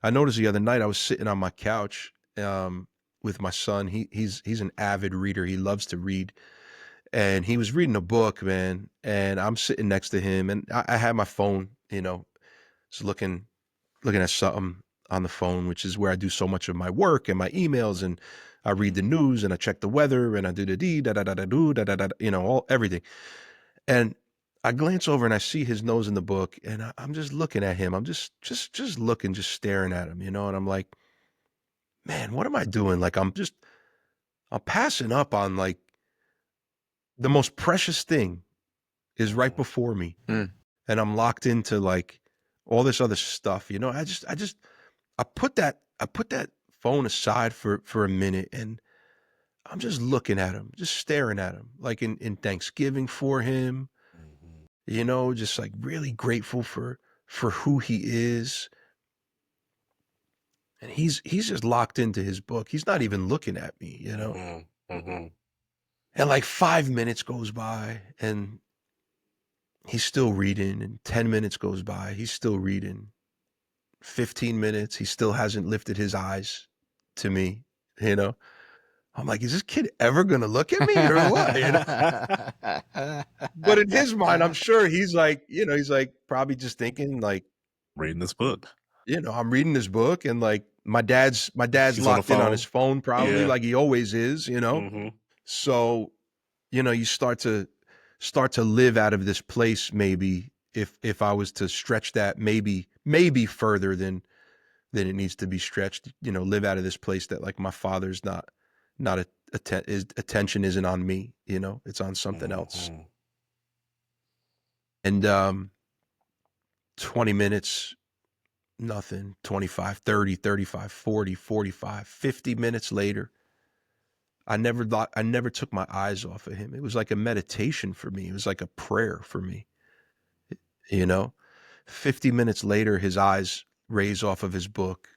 I noticed the other night I was sitting on my couch with my son. He's an avid reader. He loves to read, and he was reading a book, man. And I'm sitting next to him, and I had my phone, just looking at something on the phone, which is where I do so much of my work and my emails, and I read the news and I check the weather and I do the da da da da do da da da, all everything. And I glance over and I see his nose in the book, and I'm just looking at him. I'm just looking, just staring at him, and I'm like, man, what am I doing? Like I'm passing up on like the most precious thing is right before me, Mm. and I'm locked into like all this other stuff. I put that phone aside for a minute, and I'm just looking at him, just staring at him, like in Thanksgiving for him, just like really grateful for who he is. And he's just locked into his book. He's not even looking at me, And like 5 minutes goes by and he's still reading, and 10 minutes goes by, he's still reading. 15 minutes, he still hasn't lifted his eyes to me, I'm like, is this kid ever gonna look at me or what? But in his mind, I'm sure he's like, he's like probably just thinking like, reading this book. I'm reading this book, and like my dad's locked in on his phone, probably like he always is, So, you start to live out of this place, maybe if I was to stretch that maybe further than it needs to be stretched, live out of this place that like my father's not his attention isn't on me, it's on something else. And 20 minutes, nothing. 25, 30, 35, 40, 45, 50 minutes later, I never took my eyes off of him. It was like a meditation for me. It was like a prayer for me. 50 minutes later, his eyes raise off of his book,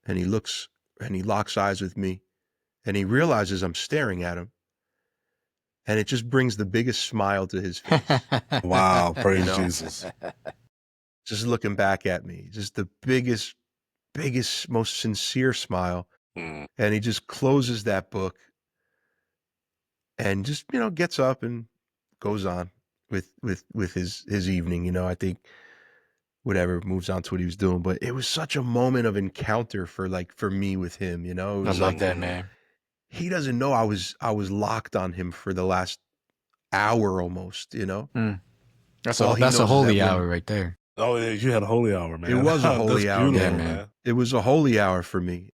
and he looks and he locks eyes with me, and he realizes I'm staring at him. And it just brings the biggest smile to his face. Wow, praise Jesus. Just looking back at me, just the biggest, most sincere smile. And he just closes that book and just, gets up and goes on with his evening. I think whatever, moves on to what he was doing. But it was such a moment of encounter for me with him, It was I love that, man. He doesn't know I was locked on him for the last hour almost, That's a holy hour right there. Oh, yeah, you had a holy hour, man. It was a holy hour, man. man. It was a holy hour for me.